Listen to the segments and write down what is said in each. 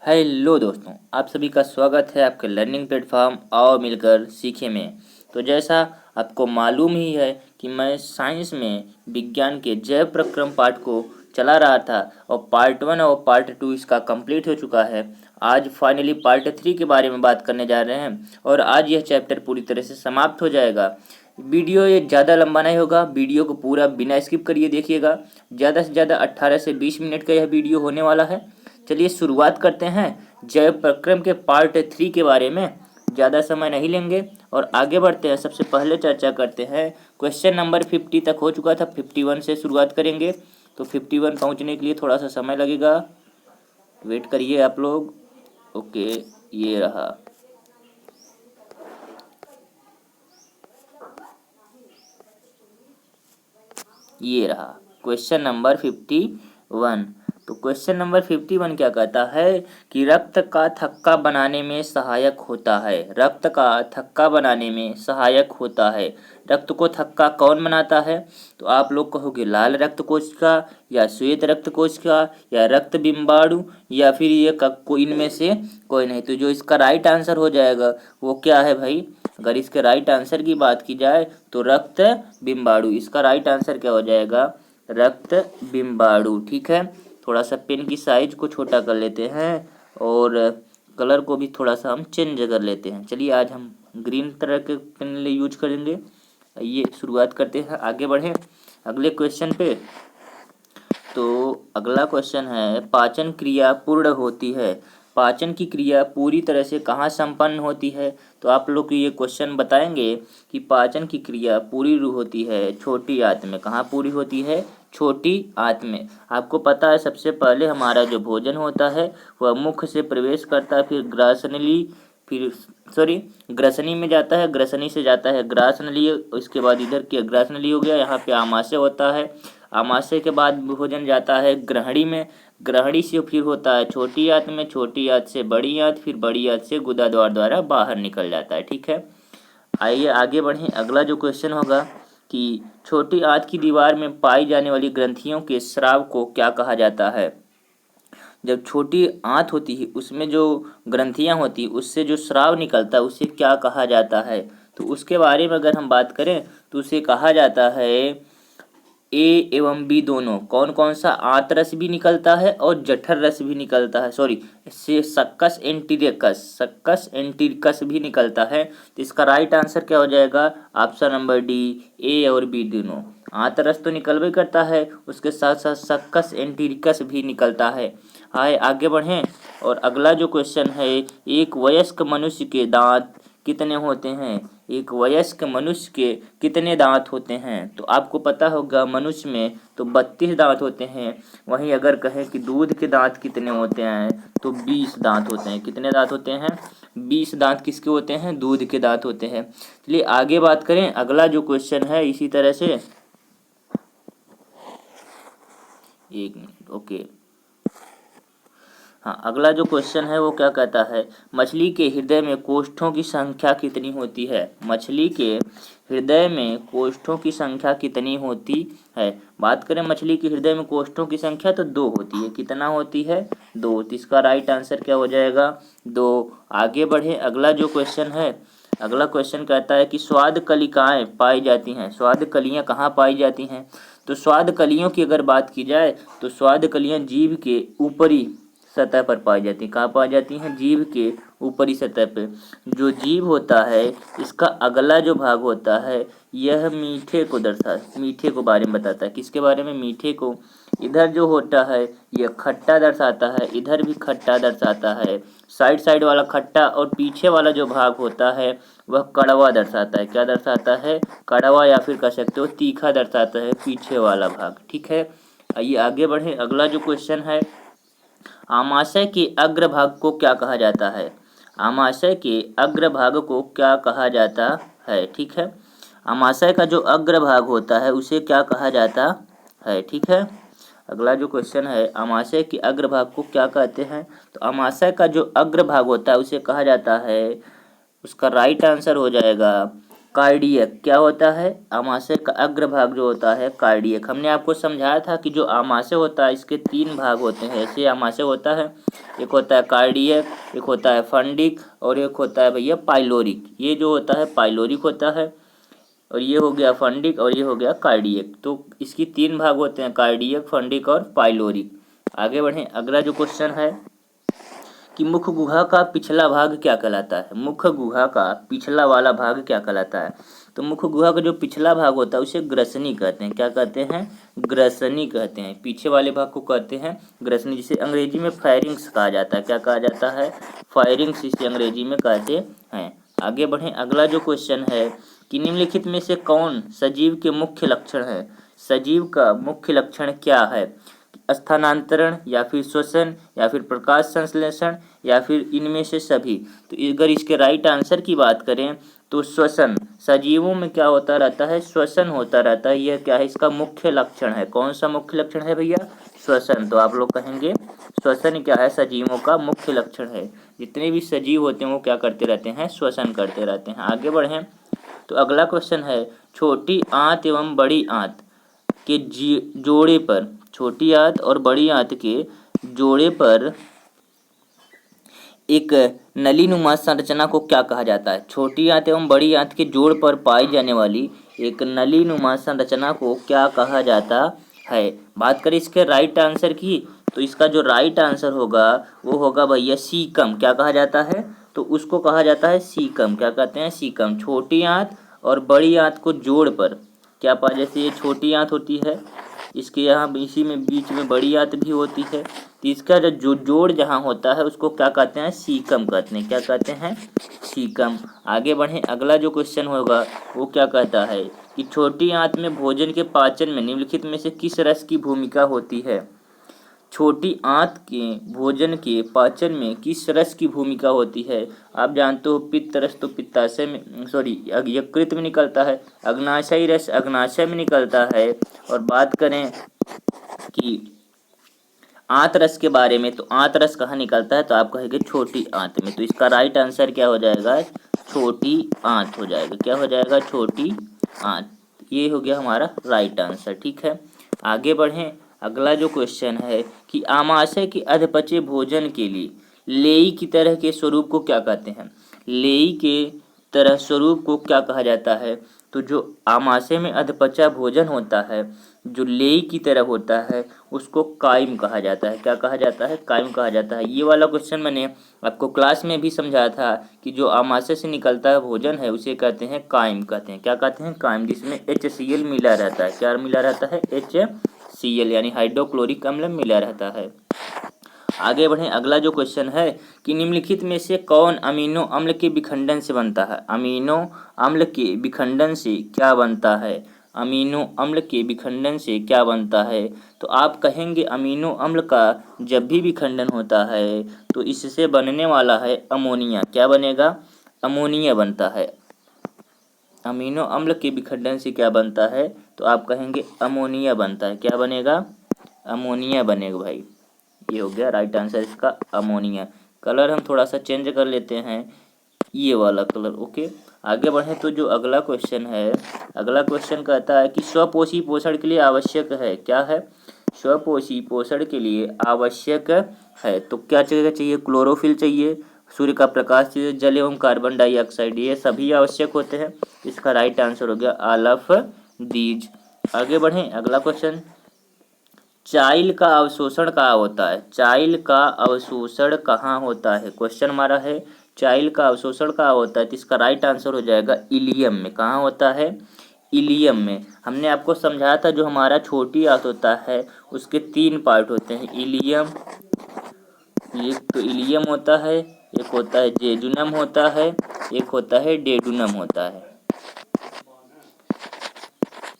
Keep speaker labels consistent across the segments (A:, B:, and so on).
A: Hello दोस्तों, आप सभी का स्वागत है आपके लर्निंग प्लेटफॉर्म आओ मिलकर सीखे में। तो जैसा आपको मालूम ही है कि मैं साइंस में विज्ञान के जैव प्रक्रम पार्ट को चला रहा था और पार्ट 1 और पार्ट 2 इसका कंप्लीट हो चुका है। आज फाइनली पार्ट 3 के बारे में बात करने जा रहे हैं और आज यह चैप्टर पूरी तरह से समाप्त हो जाएगा। वीडियो ये ज़्यादा लंबा नहीं होगा, वीडियो को पूरा बिना स्किप करिए देखिएगा। ज़्यादा से ज़्यादा 18 से 20 मिनट का यह वीडियो होने वाला है। चलिए शुरुआत करते हैं जैव प्रक्रम के पार्ट 3 के बारे में। ज़्यादा समय नहीं लेंगे और आगे बढ़ते हैं। सबसे पहले चर्चा करते हैं, क्वेश्चन नंबर 50 तक हो चुका था, 51 से शुरुआत करेंगे। तो 51 पहुंचने के लिए थोड़ा सा समय लगेगा, वेट करिए आप लोग। ओके, ये रहा। ये रहा क्वेश्चन नंबर 51। तो क्वेश्चन नंबर 51 क्या कहता है कि रक्त का थक्का बनाने में सहायक होता है। रक्त का थक्का बनाने में सहायक होता है। रक्त को थक्का कौन बनाता है? तो आप लोग कहोगे लाल रक्त कोशिका या श्वेत रक्त कोशिका या रक्त बिम्बाणु या फिर ये कोई इनमें से कोई नहीं। तो जो इसका राइट आंसर हो जाएगा वो क्या है भाई? अगर इसके राइट आंसर की बात की जाए तो रक्त बिम्बाणु। इसका राइट आंसर क्या हो जाएगा? रक्त बिम्बाणु। ठीक है, थोड़ा सा पेन की साइज को छोटा कर लेते हैं और कलर को भी थोड़ा सा हम चेंज कर लेते हैं। चलिए आज हम ग्रीन तरह के पेन यूज करेंगे। ये शुरुआत करते हैं, आगे बढ़ें अगले क्वेश्चन पे। तो अगला क्वेश्चन है, पाचन क्रिया पूर्ण होती है। पाचन की क्रिया पूरी तरह से कहाँ संपन्न होती है? तो आप लोग को ये क्वेश्चन बताएंगे कि पाचन की क्रिया पूरी होती है छोटी आंत में। कहाँ पूरी होती है? छोटी आंत में। आपको पता है सबसे पहले हमारा जो भोजन होता है वह मुख से प्रवेश करता है, फिर ग्रसनी में जाता है, ग्रसनी से जाता है ग्रासनली, उसके बाद इधर की ग्रासनली हो गया, यहाँ पे आमाशय होता है, आमाशय के बाद भोजन जाता है ग्रहणी में, ग्रहणी से फिर होता है छोटी आंत में, छोटी आंत से बड़ी आंत, फिर बड़ी आंत से गुदा द्वार द्वारा बाहर निकल जाता है। ठीक है, आइए आगे बढ़ें। अगला जो क्वेश्चन होगा कि छोटी आंत की दीवार में पाई जाने वाली ग्रंथियों के स्राव को क्या कहा जाता है? जब छोटी आंत होती है उसमें जो ग्रंथियां होती है उससे जो स्राव निकलता है उसे क्या कहा जाता है? तो उसके बारे में अगर हम बात करें तो उसे कहा जाता है ए एवं बी दोनों। कौन कौन सा? आंत रस भी निकलता है और जठर रस भी निकलता है, सॉरी से सक्कस एंटीरिकस भी निकलता है। तो इसका राइट आंसर क्या हो जाएगा? ऑप्शन नंबर डी, ए और बी दोनों। आंत-रस तो निकलबे करता है, उसके साथ साथ सक्कस एंटीरिकस भी निकलता है। आए आगे बढ़ें और अगला जो क्वेश्चन है, एक वयस्क मनुष्य के दांत कितने होते हैं? एक वयस्क मनुष्य के कितने दांत होते हैं? तो आपको पता होगा मनुष्य में तो 32 दांत होते हैं। वहीं अगर कहें कि दूध के दांत कितने होते हैं तो 20 दांत होते हैं। कितने दांत होते हैं? 20 दांत किसके होते हैं? दूध के दांत होते हैं। चलिए आगे बात करें। अगला जो क्वेश्चन है इसी तरह से, एक मिनट, ओके। हाँ, अगला जो क्वेश्चन है वो क्या कहता है, मछली के हृदय में कोष्ठों की संख्या कितनी होती है? मछली के हृदय में कोष्ठों की संख्या कितनी होती है? बात करें मछली के हृदय में कोष्ठों की संख्या तो 2 होती है। कितना होती है? 2। तो इसका राइट आंसर क्या हो जाएगा? 2। आगे बढ़े, अगला जो क्वेश्चन है, अगला क्वेश्चन कहता है कि स्वाद कलिकाएं पाई जाती हैं। स्वाद कलियां कहाँ पाई जाती हैं? तो स्वाद कलियों की अगर बात की जाए तो स्वाद कलियां जीभ के ऊपरी सतह पर पाई जाती हैं। कहाँ पाई जाती हैं? जीभ के ऊपरी सतह पे। जो जीभ होता है इसका अगला जो भाग होता है यह मीठे को मीठे को बारे में बताता है। किसके बारे में? मीठे को। इधर जो होता है यह खट्टा दर्शाता है, इधर भी खट्टा दर्शाता है। साइड साइड वाला खट्टा और पीछे वाला जो भाग होता है वह कड़वा दर्शाता है। क्या दर्शाता है? कड़वा, या फिर कह सकते हो तीखा दर्शाता है पीछे वाला भाग। ठीक है, आइए आगे बढ़ें। अगला जो क्वेश्चन है, आमाशय के अग्रभाग को क्या कहा जाता है? आमाशय के अग्रभाग को क्या कहा जाता है? ठीक है, आमाशय का जो अग्रभाग होता है उसे क्या कहा जाता है? ठीक है, अगला जो क्वेश्चन है, आमाशय के अग्रभाग को क्या कहते हैं? तो आमाशय का जो अग्रभाग होता है उसे कहा जाता है, उसका राइट आंसर हो जाएगा कार्डियक क्या होता है, आमाशय का अग्रभाग जो होता है कार्डियक। हमने आपको समझाया था कि जो आमाशय होता है इसके 3 भाग होते हैं। ऐसे आमाशय होता है, एक होता है कार्डियक, एक होता है फंडिक और एक होता है भैया पाइलोरिक। ये जो होता है पाइलोरिक होता है और ये हो गया फंडिक और ये हो गया कार्डियक। तो इसकी 3 भाग होते हैं, कार्डियक, फंडिक और पाइलोरिक। आगे बढ़ें, अगला जो क्वेश्चन है कि मुख गुहा का पिछला भाग क्या कहलाता है। मुख गुहा का पिछला वाला भाग क्या कहलाता है। तो मुख गुहा का जो पिछला भाग होता है उसे ग्रसनी कहते हैं। क्या कहते हैं, ग्रसनी कहते हैं। पीछे वाले भाग को कहते हैं ग्रसनी, जिसे अंग्रेजी में फायरिंग्स कहा जाता है। क्या कहा जाता है, फायरिंग्स इसे अंग्रेजी में कहते हैं। आगे बढ़ें, अगला जो क्वेश्चन है कि निम्नलिखित में से कौन सजीव के मुख्य लक्षण है। सजीव का मुख्य लक्षण क्या है, स्थानांतरण या फिर श्वसन या फिर प्रकाश संश्लेषण या फिर इनमें से सभी। तो अगर इसके राइट आंसर की बात करें तो श्वसन, सजीवों में क्या होता रहता है, श्वसन होता रहता है। यह क्या है, इसका मुख्य लक्षण है। कौन सा मुख्य लक्षण है भैया, श्वसन। तो आप लोग कहेंगे श्वसन क्या है, सजीवों का मुख्य लक्षण है। जितने भी सजीव होते हैं वो क्या करते रहते हैं, श्वसन करते रहते हैं। आगे बढ़ें तो अगला क्वेश्चन है छोटी आंत एवं बड़ी आंत के जोड़े पर, छोटी आंत और बड़ी आंत के जोड़े पर एक नलीनुमा संरचना को क्या कहा जाता है। छोटी आंत एवं बड़ी आंत के जोड़ पर पाई जाने वाली एक नलीनुमा संरचना को क्या कहा जाता है। बात करें इसके राइट आंसर की तो इसका जो राइट आंसर होगा वो होगा भैया सीकम। क्या कहा जाता है, तो उसको कहा जाता है सीकम। क्या कहते हैं, सीकम। छोटी आंत और बड़ी आंत को जोड़ पर क्या पा, जैसे ये छोटी आंत होती है, इसके यहाँ इसी में बीच में बड़ी आंत भी होती है, तो इसका जो जोड़ जहाँ होता है उसको क्या कहते हैं, सीकम कहते हैं। क्या कहते हैं, सीकम। आगे बढ़ें, अगला जो क्वेश्चन होगा वो क्या कहता है कि छोटी आंत में भोजन के पाचन में निम्नलिखित में से किस रस की भूमिका होती है। छोटी आंत के भोजन के पाचन में किस रस की भूमिका होती है। आप जानते हो पित्त रस तो पित्ताशय में, सॉरी यकृत में निकलता है, अग्नाशयी रस अग्नाशय में निकलता है। और बात करें कि आंत रस के बारे में तो आंत रस कहाँ निकलता है, तो आप कहेंगे छोटी आंत में। तो इसका राइट आंसर क्या हो जाएगा, छोटी आंत हो जाएगा। क्या हो जाएगा, छोटी आंत। ये हो गया हमारा राइट आंसर। ठीक है, आगे बढ़ें, अगला जो क्वेश्चन है कि आमाशय के अधपचे भोजन के लिए लेई की तरह के स्वरूप को क्या कहते हैं। लेई के तरह स्वरूप को क्या कहा जाता है। तो जो आमाशय में अधपचा भोजन होता है, जो लेई की तरह होता है, उसको काइम कहा जाता है। क्या कहा जाता है, काइम कहा जाता है। ये वाला क्वेश्चन मैंने आपको क्लास में भी समझाया था कि जो आमाशय से निकलता है भोजन है उसे कहते हैं काइम कहते हैं। क्या कहते हैं, काइम, जिसमें HCl मिला रहता है। क्या मिला रहता है, HCl यानी हाइड्रोक्लोरिक अम्ल मिला रहता है। आगे बढ़ें, अगला जो क्वेश्चन है कि निम्नलिखित में से कौन अमीनो अम्ल के विखंडन से बनता है। अमीनो अम्ल के विखंडन से क्या बनता है, अमीनो अम्ल के विखंडन से क्या बनता है। तो आप कहेंगे अमीनो अम्ल का जब भी विखंडन होता है तो इससे बनने वाला है अमोनिया। क्या बनेगा, अमोनिया बनता है। अमीनो अम्ल के विखंडन से क्या बनता है, तो आप कहेंगे अमोनिया बनता है। क्या बनेगा, अमोनिया बनेगा भाई। ये हो गया राइट आंसर इसका, अमोनिया। कलर हम थोड़ा सा चेंज कर लेते हैं, ये वाला कलर। ओके, आगे बढ़े तो जो अगला क्वेश्चन है, अगला क्वेश्चन कहता है कि स्वपोषी पोषण के लिए आवश्यक है। क्या है, स्वपोषी पोषण के लिए आवश्यक है। तो क्या चाहिए, क्लोरोफिल चाहिए, सूर्य का प्रकाश चाहिए, जल एवं कार्बन डाइऑक्साइड, ये सभी आवश्यक होते हैं। इसका राइट आंसर हो गया ऑल ऑफ दीज। आगे बढ़ें, अगला क्वेश्चन, चाइल्ड का अवशोषण कहाँ होता है। चाइल्ड का अवशोषण कहाँ होता है, क्वेश्चन हमारा है चाइल्ड का अवशोषण कहाँ होता है। तो इसका राइट आंसर हो जाएगा इलियम में। कहाँ होता है, इलियम में। हमने आपको समझाया था जो हमारा छोटी आंत होता है उसके 3 पार्ट होते हैं, इलियम, एक तो इलियम होता है, एक होता है जेजुनम होता है, एक होता है डेडुनम होता है।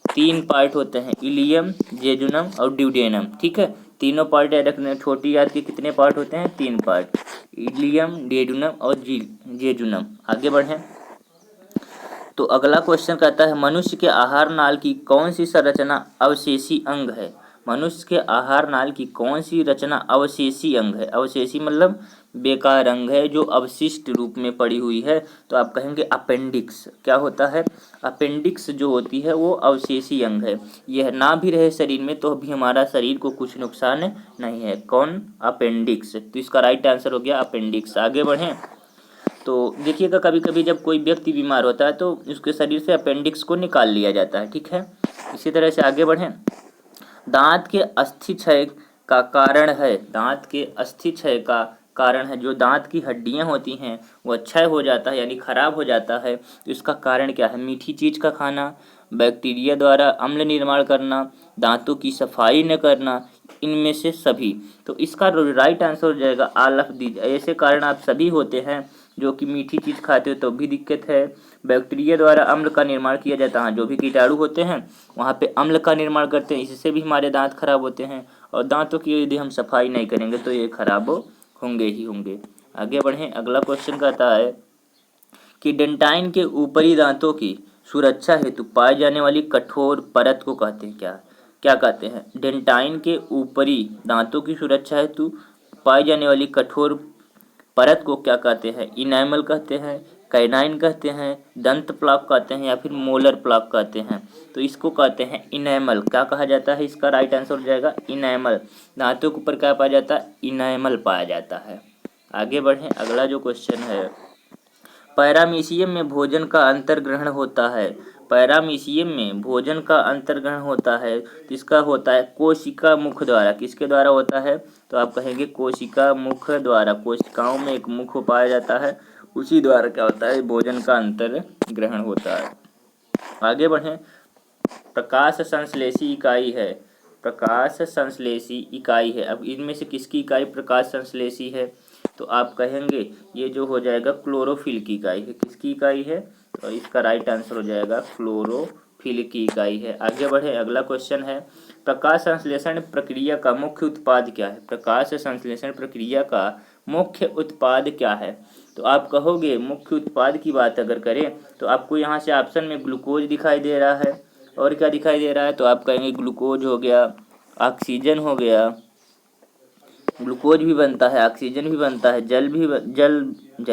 A: 3 पार्ट होते हैं, इलियम, जेजुनम और ड्यूडेनम। ठीक है, तीनों पार्ट याद रखने। छोटी आंत के कितने पार्ट होते हैं, 3 पार्ट, इलियम, डेडुनम और जेजुनम। आगे बढ़ें तो अगला क्वेश्चन कहता है मनुष्य के आहार नाल की कौन सी संरचना अवशेषी अंग है। मनुष्य के आहार नाल की कौन सी रचना अवशेषी अंग है? अवशेषी मतलब बेकार अंग है, जो अवशिष्ट रूप में पड़ी हुई है, तो आप कहेंगे अपेंडिक्स। क्या होता है? अपेंडिक्स जो होती है वो अवशेषी अंग है। यह ना भी रहे शरीर में तो भी हमारा शरीर को कुछ नुकसान नहीं है। कौन? अपेंडिक्स। तो इसका राइट आंसर हो गया अपेंडिक्स। आगे बढ़ें तो देखिएगा, कभी कभी जब कोई व्यक्ति बीमार होता है तो उसके शरीर से अपेंडिक्स को निकाल लिया जाता है, ठीक है। इसी तरह से आगे बढ़ें। दांत के अस्थि क्षय का कारण है, दांत के अस्थि क्षय का कारण है, जो दांत की हड्डियां होती हैं वो क्षय हो जाता है यानी खराब हो जाता है, तो इसका कारण क्या है? मीठी चीज़ का खाना, बैक्टीरिया द्वारा अम्ल निर्माण करना, दांतों की सफाई न करना, इनमें से सभी। तो इसका राइट आंसर हो जाएगा ऑल ऑफ दीज। ऐसे कारण आप सभी होते हैं जो कि मीठी चीज़ खाते हो तो भी दिक्कत है, बैक्टीरिया द्वारा अम्ल का निर्माण किया जाता है, जो भी कीटाणु होते हैं वहाँ पे अम्ल का निर्माण करते हैं, इससे भी हमारे दांत खराब होते हैं, और दांतों की यदि हम सफाई नहीं करेंगे तो ये खराब होंगे ही होंगे। आगे बढ़ें। अगला क्वेश्चन कहता है कि डेंटाइन के ऊपरी दांतों की सुरक्षा हेतु पाई जाने वाली कठोर परत को कहते हैं क्या? क्या कहते हैं? डेंटाइन के ऊपरी दांतों की सुरक्षा हेतु पाई जाने वाली कठोर परत को क्या कहते हैं? इनैमल कहते हैं, कैनाइन कहते हैं, दंत प्लाक कहते हैं, या फिर मोलर प्लाक कहते हैं। तो इसको कहते हैं इनैमल। क्या कहा जाता है? इसका राइट आंसर हो जाएगा इनैमल। दांतों के ऊपर क्या पाया जाता है? इनैमल पाया जाता है। आगे बढ़ें। अगला जो क्वेश्चन है, पैरामीशियम में भोजन का अंतर्ग्रहण होता है, पैरामीशियम में भोजन का अंतर्ग्रहण होता है, किसका होता है? कोशिका मुख द्वारा। किसके द्वारा होता है? तो आप कहेंगे कोशिका मुख द्वारा। कोशिकाओं में एक मुख पाया जाता है, उसी द्वारा क्या होता है? भोजन का अंतर्ग्रहण होता है। आगे बढ़ें। प्रकाश संश्लेषी इकाई है, प्रकाश संश्लेषी इकाई है। अब इनमें से किसकी इकाई प्रकाश संश्लेषी है? तो आप कहेंगे ये जो हो जाएगा क्लोरोफिल की इकाई है। किसकी इकाई है? तो इसका राइट आंसर हो जाएगा क्लोरोफिल की इकाई है। आगे बढ़े। अगला क्वेश्चन है, प्रकाश संश्लेषण प्रक्रिया का मुख्य उत्पाद क्या है? प्रकाश संश्लेषण प्रक्रिया का मुख्य उत्पाद क्या है? तो आप कहोगे मुख्य उत्पाद की बात अगर करें तो आपको यहाँ से ऑप्शन में ग्लूकोज दिखाई दे रहा है, और क्या दिखाई दे रहा है? तो आप कहेंगे ग्लूकोज हो गया, ऑक्सीजन हो गया, ग्लूकोज भी बनता है, ऑक्सीजन भी बनता है, जल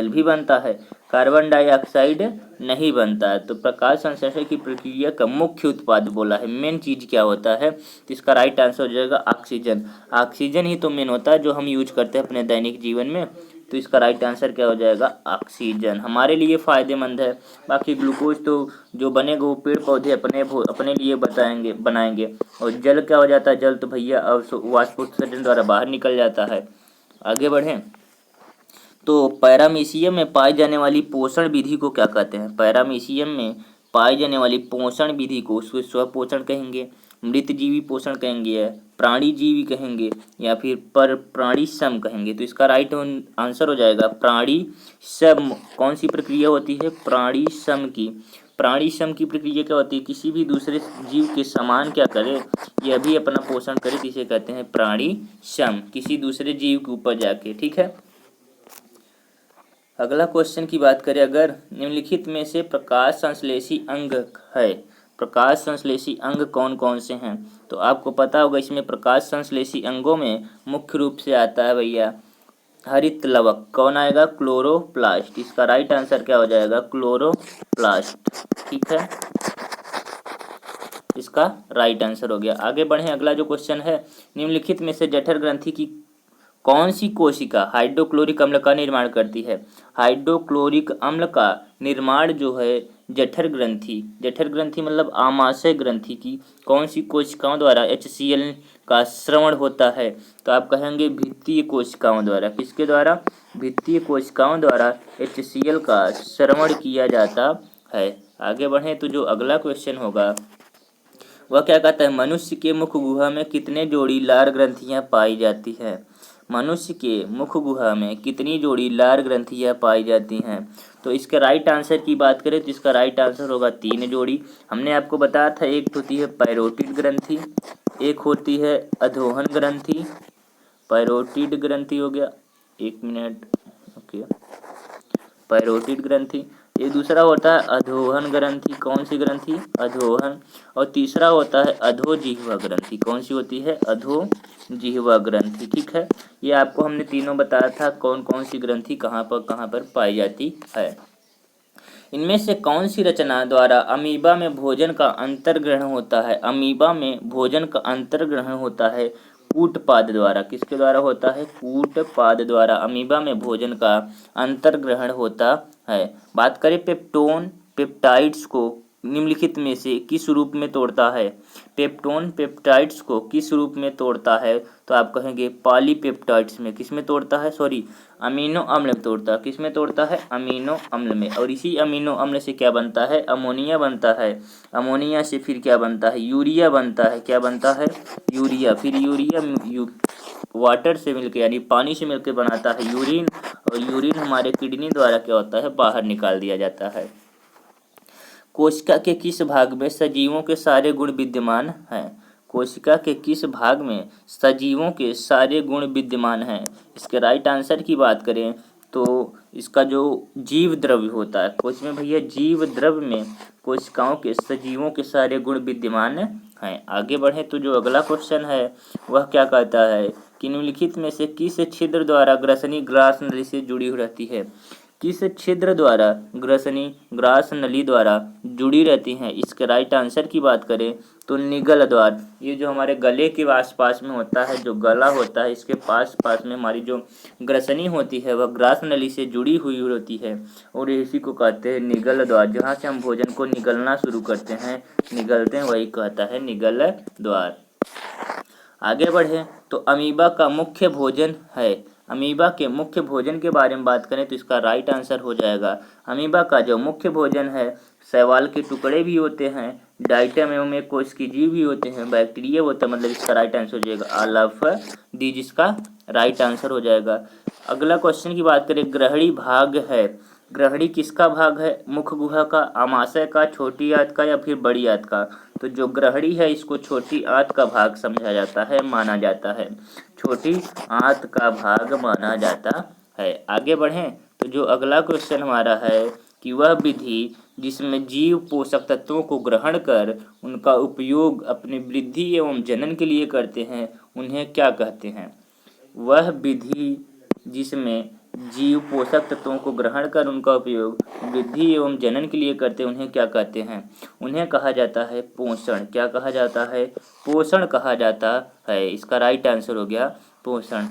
A: भी बनता है, कार्बन डाइऑक्साइड नहीं बनता है। तो प्रकाश संश्लेषण की प्रक्रिया का मुख्य उत्पाद बोला है, मेन चीज क्या होता है? तो इसका राइट आंसर हो जाएगा ऑक्सीजन। ऑक्सीजन ही तो मेन होता है जो हम यूज करते हैं अपने दैनिक जीवन में, तो इसका राइट आंसर क्या हो जाएगा? ऑक्सीजन हमारे लिए फ़ायदेमंद है। बाकी ग्लूकोज तो जो बनेगा वो पेड़ पौधे अपने लिए बनाएंगे। और जल क्या हो जाता है? जल तो भैया वाष्पोत्सर्जन द्वारा बाहर निकल जाता है। आगे बढ़ें तो पैरामीशियम में पाई जाने वाली पोषण विधि को क्या कहते हैं? पैरामीशियम में पाई जाने वाली पोषण विधि को स्वपोषण कहेंगे, मृतजीवी पोषण कहेंगे, प्राणी जीवी कहेंगे, या फिर पर प्राणी सम कहेंगे। तो इसका राइट आंसर हो जाएगा प्राणी सम। कौन सी प्रक्रिया होती है? प्राणी सम की। प्राणी सम की प्रक्रिया क्या होती है? किसी भी दूसरे जीव के समान क्या करे, यह भी अपना पोषण करे, जिसे कहते हैं प्राणी सम, किसी दूसरे जीव के ऊपर जाके, ठीक है। अगला क्वेश्चन की बात करें अगर, निम्नलिखित में से प्रकाश संश्लेषी अंग है, प्रकाश संश्लेषी अंग कौन कौन से हैं? तो आपको पता होगा इसमें प्रकाश संश्लेषी अंगों में मुख्य रूप से आता है भैया हरित लवक। कौन आएगा? क्लोरोप्लास्ट। इसका राइट आंसर क्या हो जाएगा? क्लोरोप्लास्ट, ठीक है। इसका राइट आंसर हो गया। आगे बढ़े। अगला जो क्वेश्चन है, निम्नलिखित में से जठर ग्रंथि की कौन सी कोशिका हाइड्रोक्लोरिक अम्ल का निर्माण करती है? हाइड्रोक्लोरिक अम्ल का निर्माण जो है जठर ग्रंथि मतलब आमाशय ग्रंथि की कौन सी कोशिकाओं द्वारा HCl का स्रवण होता है? तो आप कहेंगे भित्तीय कोशिकाओं द्वारा। किसके द्वारा? भित्तीय कोशिकाओं द्वारा HCl का स्रवण किया जाता है। आगे बढ़ें तो जो अगला क्वेश्चन होगा वह क्या कहता है? मनुष्य के मुख गुहा में कितने जोड़ी लार ग्रंथियां पाई जाती है? मनुष्य के मुख गुहा में कितनी जोड़ी लार ग्रंथियां पाई जाती हैं? तो इसके राइट आंसर की बात करें तो इसका राइट आंसर होगा 3 जोड़ी। हमने आपको बताया था एक होती है पैरोटिड ग्रंथि, एक होती है अधोहन ग्रंथि। पैरोटिड ग्रंथि हो गया, एक मिनट, ओके, पैरोटिड ग्रंथि, ये दूसरा होता है अधोहन ग्रंथि। कौन सी ग्रंथि? अधोहन। और तीसरा होता है अधोजिह्वा ग्रंथि। कौन सी होती है? अधोजिह्वा ग्रंथि। ठीक है, ये आपको हमने तीनों बताया था कौन कौन सी ग्रंथि कहाँ पर पाई जाती है। इनमें से कौन सी रचना द्वारा अमीबा में भोजन का अंतर्ग्रहण होता है? अमीबा में भोजन का अंतर्ग्रहण होता है कूटपाद द्वारा। किसके द्वारा होता है? कूटपाद द्वारा अमीबा में भोजन का अंतर्ग्रहण होता है। बात करें पेप्टोन पेप्टाइड्स को निम्नलिखित में से किस रूप में तोड़ता है? पेप्टोन पेप्टाइड्स को किस रूप में तोड़ता है? तो आप कहेंगे पॉलीपेप्टाइड्स में। किस में तोड़ता है? सॉरी, अमीनो अम्ल में तोड़ता है। किस में तोड़ता है? अमीनो अम्ल में। और इसी अमीनो अम्ल से क्या बनता है? अमोनिया बनता है। अमोनिया से फिर क्या बनता है? यूरिया बनता है। क्या बनता है? यूरिया। फिर यूरिया वाटर से मिलकर यानी पानी से मिलकर बनाता है यूरिन। और यूरिन हमारे किडनी द्वारा क्या होता है? बाहर निकाल दिया जाता है। कोशिका के किस भाग में सजीवों के सारे गुण विद्यमान हैं? कोशिका के किस भाग में सजीवों के सारे गुण विद्यमान हैं? इसके राइट आंसर की बात करें तो इसका जो जीव द्रव्य होता है, उसमें भैया जीव द्रव्य में कोशिकाओं के सजीवों के सारे गुण विद्यमान हैं। आगे बढ़े तो जो अगला क्वेश्चन है वह क्या कहता है कि निम्नलिखित में से किस छिद्र द्वारा ग्रसनी ग्रास नली से जुड़ी रहती है? किस छिद्र द्वारा ग्रसनी ग्रास नली द्वारा जुड़ी रहती हैं? इसके राइट आंसर की बात करें तो निगल द्वार। ये जो हमारे गले के आसपास में होता है, जो गला होता है, इसके पास में हमारी जो ग्रसनी होती है वह ग्रास नली से जुड़ी हुई होती है और इसी को कहते हैं निगल द्वार। जहाँ से हम भोजन को निगलना शुरू करते हैं, निगलते हैं, वही कहता है निगल द्वार। आगे बढ़े तो अमीबा का मुख्य भोजन है। अमीबा के मुख्य भोजन के बारे में बात करें तो इसका राइट आंसर हो जाएगा अमीबा का जो मुख्य भोजन है शैवाल के टुकड़े भी होते हैं, डाइटम एवं एक कोशिकीय जीव भी होते हैं, बैक्टीरिया होता है। मतलब इसका राइट आंसर हो जाएगा ऑल ऑफ दी, जिसका राइट आंसर हो जाएगा। अगला क्वेश्चन की बात करें, ग्रहणी भाग है। ग्रहणी किसका भाग है? मुख गुहा का, आमाशय का, छोटी आंत का या फिर बड़ी आंत का? तो जो ग्रहणी है इसको छोटी आंत का भाग समझा जाता है, माना जाता है। छोटी आंत का भाग माना जाता है। आगे बढ़ें तो जो अगला क्वेश्चन हमारा है कि वह विधि जिसमें जीव पोषक तत्वों को ग्रहण कर उनका उपयोग अपनी वृद्धि एवं जनन के लिए करते हैं उन्हें क्या कहते हैं? वह विधि जिसमें जीव पोषक तत्वों को ग्रहण कर उनका उपयोग वृद्धि एवं जनन के लिए करते हैं उन्हें क्या कहते हैं? उन्हें कहा जाता है पोषण। क्या कहा जाता है? पोषण कहा जाता है। इसका राइट आंसर हो गया पोषण।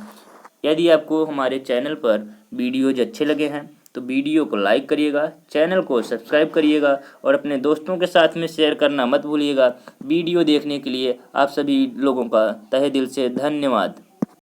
A: यदि आपको हमारे चैनल पर वीडियोज अच्छे लगे हैं तो वीडियो को लाइक करिएगा, चैनल को सब्सक्राइब करिएगा और अपने दोस्तों के साथ में शेयर करना मत भूलिएगा। वीडियो देखने के लिए आप सभी लोगों का तहे दिल से धन्यवाद।